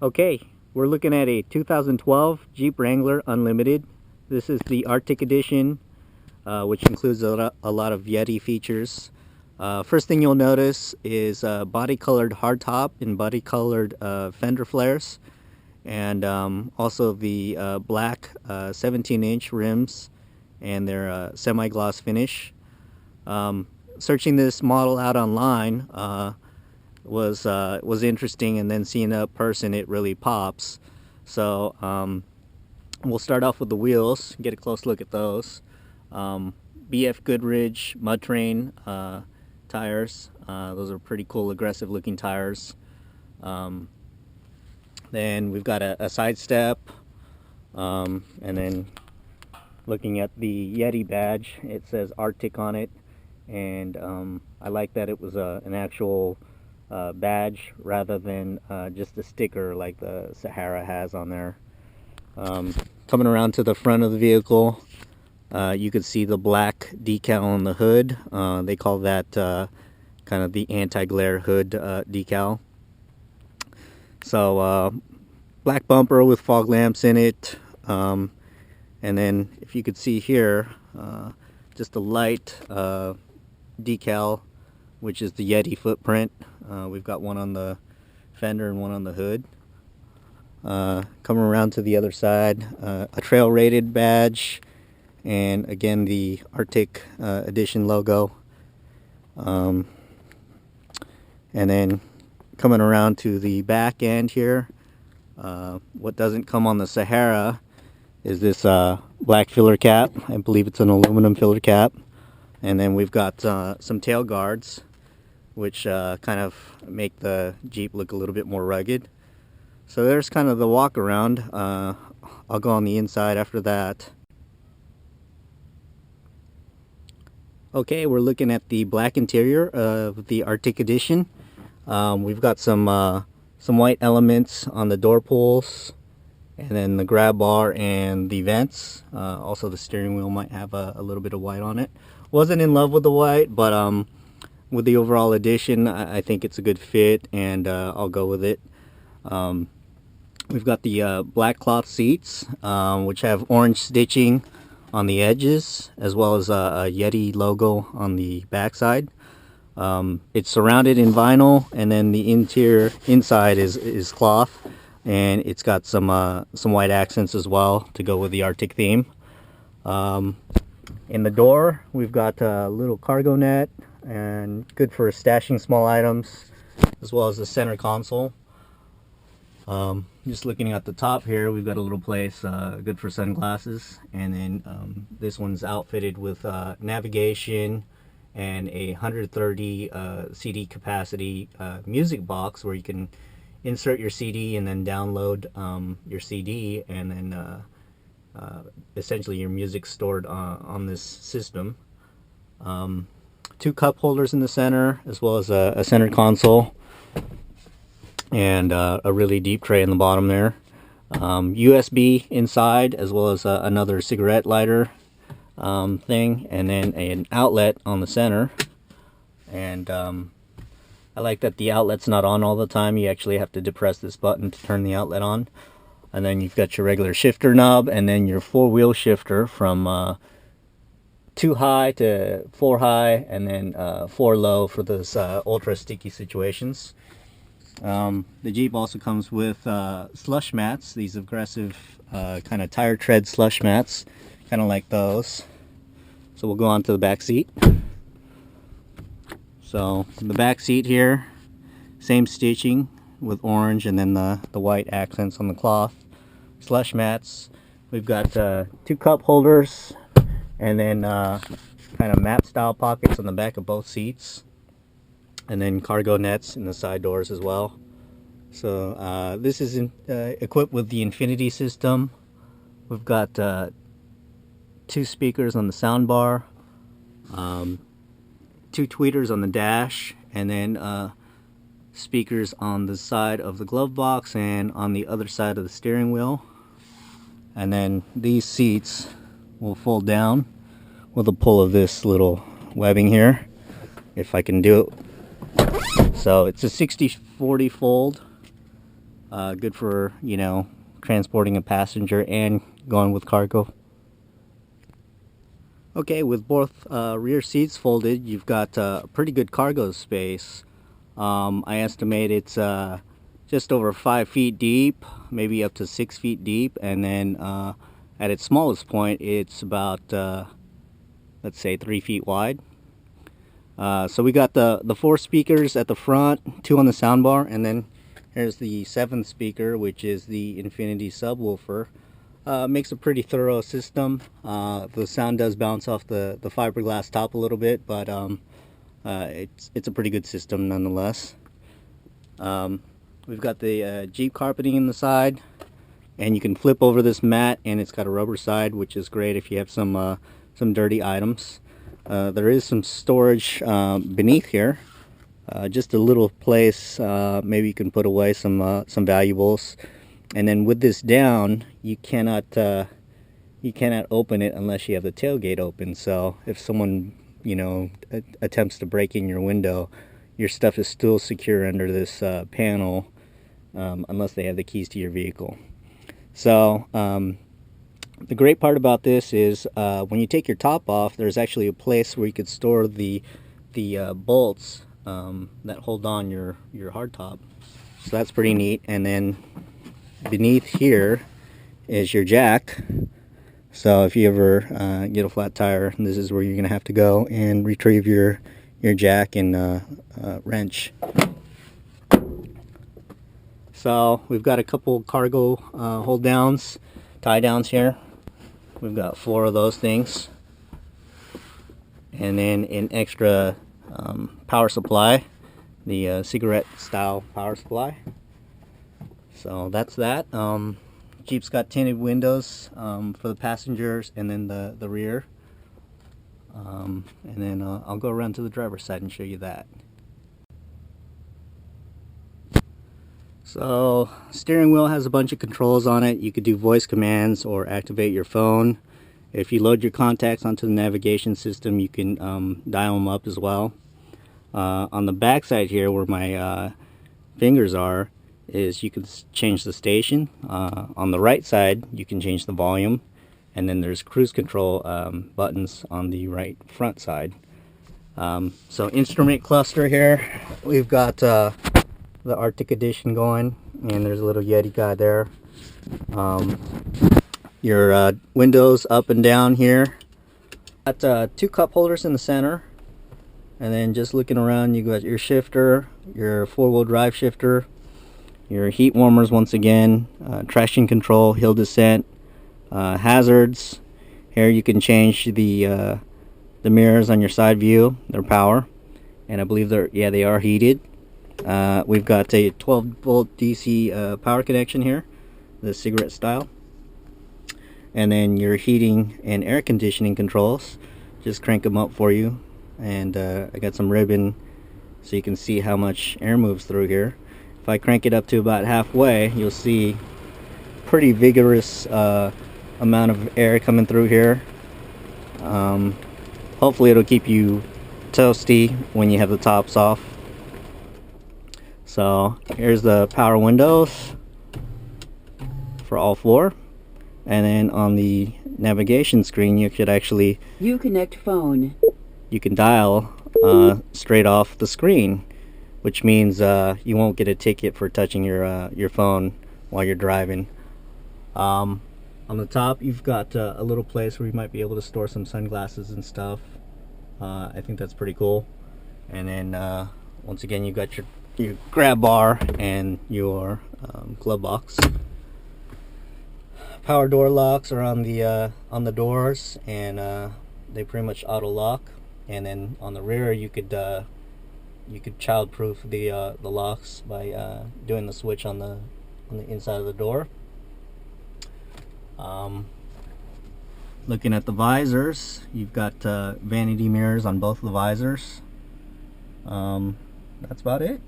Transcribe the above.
Okay, we're looking at a 2012 Jeep Wrangler Unlimited. This is the Arctic Edition, which includes a lot of Yeti features. First thing you'll notice is body-colored hardtop and body-colored fender flares, and also the black 17-inch rims and their semi-gloss finish. Searching this model out online was interesting, and then seeing it up person, it really pops. So we'll start off with the wheels, get a close look at those. BF Goodrich Mud Terrain tires. Those are pretty cool, aggressive looking tires. Then we've got a side step, and then looking at the Yeti badge, it says Arctic on it, and I like that it was an actual badge rather than just a sticker like the Sahara has on there. Coming around to the front of the vehicle, you can see the black decal on the hood. They call that kind of the anti-glare hood decal. So black bumper with fog lamps in it, and then if you could see here, just a light decal, which is the Yeti footprint. We've got one on the fender and one on the hood. Coming around to the other side, a trail rated badge, and again the Arctic Edition logo. And then coming around to the back end here, what doesn't come on the Sahara is this black filler cap. I believe it's an aluminum filler cap. And then we've got some tail guards, which kind of make the Jeep look a little bit more rugged. So there's kind of the walk around. I'll go on the inside after that. Okay, we're looking at the black interior of the Arctic Edition. We've got some white elements on the door pulls, and then the grab bar and the vents. Also the steering wheel might have a little bit of white on it. Wasn't in love with the white, but with the overall edition, I think it's a good fit, and I'll go with it. We've got the black cloth seats, which have orange stitching on the edges, as well as a Yeti logo on the backside. It's surrounded in vinyl, and then the inside is cloth, and it's got some white accents as well to go with the Arctic theme. In the door, we've got a little cargo net, and good for stashing small items, as well as the center console. Just looking at the top here, we've got a little place good for sunglasses, and then this one's outfitted with navigation and a 130 CD capacity music box, where you can insert your CD and then download your CD, and then essentially your music stored on this system. Two cup holders in the center, as well as a center console, and a really deep tray in the bottom there. USB inside, as well as another cigarette lighter thing, and then an outlet on the center. And I like that the outlet's not on all the time. You actually have to depress this button to turn the outlet on. And then you've got your regular shifter knob, and then your four-wheel shifter from 2 high to 4 high, and then 4 low for those ultra sticky situations. The Jeep also comes with slush mats, these aggressive kind of tire tread slush mats, kind of like those. So we'll go on to the back seat. So the back seat here, same stitching with orange, and then the white accents on the cloth. Slush mats. We've got 2 cup holders, and then kind of map style pockets on the back of both seats, and then cargo nets in the side doors as well. So this is equipped with the Infinity system. We've got 2 speakers on the sound bar, 2 tweeters on the dash, and then speakers on the side of the glove box and on the other side of the steering wheel. And then these seats will fold down with a pull of this little webbing here, if I can do it. So it's a 60-40 fold. Good for, you know, transporting a passenger and going with cargo. Okay, with both rear seats folded, you've got pretty good cargo space. I estimate it's just over 5 feet deep, maybe up to 6 feet deep, and then at its smallest point, it's about, let's say, 3 feet wide. So we got the 4 speakers at the front, 2 on the soundbar, and then here's the 7th speaker, which is the Infinity subwoofer. Makes a pretty thorough system. The sound does bounce off the fiberglass top a little bit, but it's a pretty good system nonetheless. We've got the Jeep carpeting in the side, and you can flip over this mat, and it's got a rubber side, which is great if you have some dirty items. There is some storage beneath here, just a little place. Maybe you can put away some valuables. And then with this down, you cannot open it unless you have the tailgate open. So if someone, you know, attempts to break in your window, your stuff is still secure under this panel, unless they have the keys to your vehicle. So the great part about this is when you take your top off, there's actually a place where you could store the bolts that hold on your hardtop. So that's pretty neat. And then beneath here is your jack. So if you ever get a flat tire, this is where you're gonna have to go and retrieve your jack and wrench. So we've got a couple cargo hold downs, tie downs here. We've got 4 of those things, and then an extra power supply, the cigarette style power supply. So that's that. Jeep's got tinted windows for the passengers, and then the rear. And then I'll go around to the driver's side and show you that. So steering wheel has a bunch of controls on it. You could do voice commands or activate your phone. If you load your contacts onto the navigation system, you can dial them up as well. On the back side here, where my fingers are, is you can change the station. On the right side, you can change the volume, and then there's cruise control buttons on the right front side. So instrument cluster here, we've got the Arctic edition going, and there's a little Yeti guy there. Your windows up and down here. Got 2 cup holders in the center, and then just looking around, you got your shifter, your 4-wheel drive shifter, your heat warmers once again, traction control, hill descent, hazards. Here you can change the mirrors on your side view, their power, and I believe they are heated. We've got a 12-volt DC power connection here, the cigarette style, and then your heating and air conditioning controls. Just crank them up for you, and I got some ribbon so you can see how much air moves through here. If I crank it up to about halfway, you'll see pretty vigorous amount of air coming through here. Hopefully it'll keep you toasty when you have the tops off. So here's the power windows for all 4, and then on the navigation screen you could actually connect phone. You can dial straight off the screen, which means you won't get a ticket for touching your phone while you're driving. On the top, you've got a little place where you might be able to store some sunglasses and stuff. I think that's pretty cool. And then once again, you've got your grab bar and your glove box. Power door locks are on the doors, and they pretty much auto lock. And then on the rear, you could child-proof the locks by doing the switch on the inside of the door. Looking at the visors, you've got vanity mirrors on both of the visors. That's about it.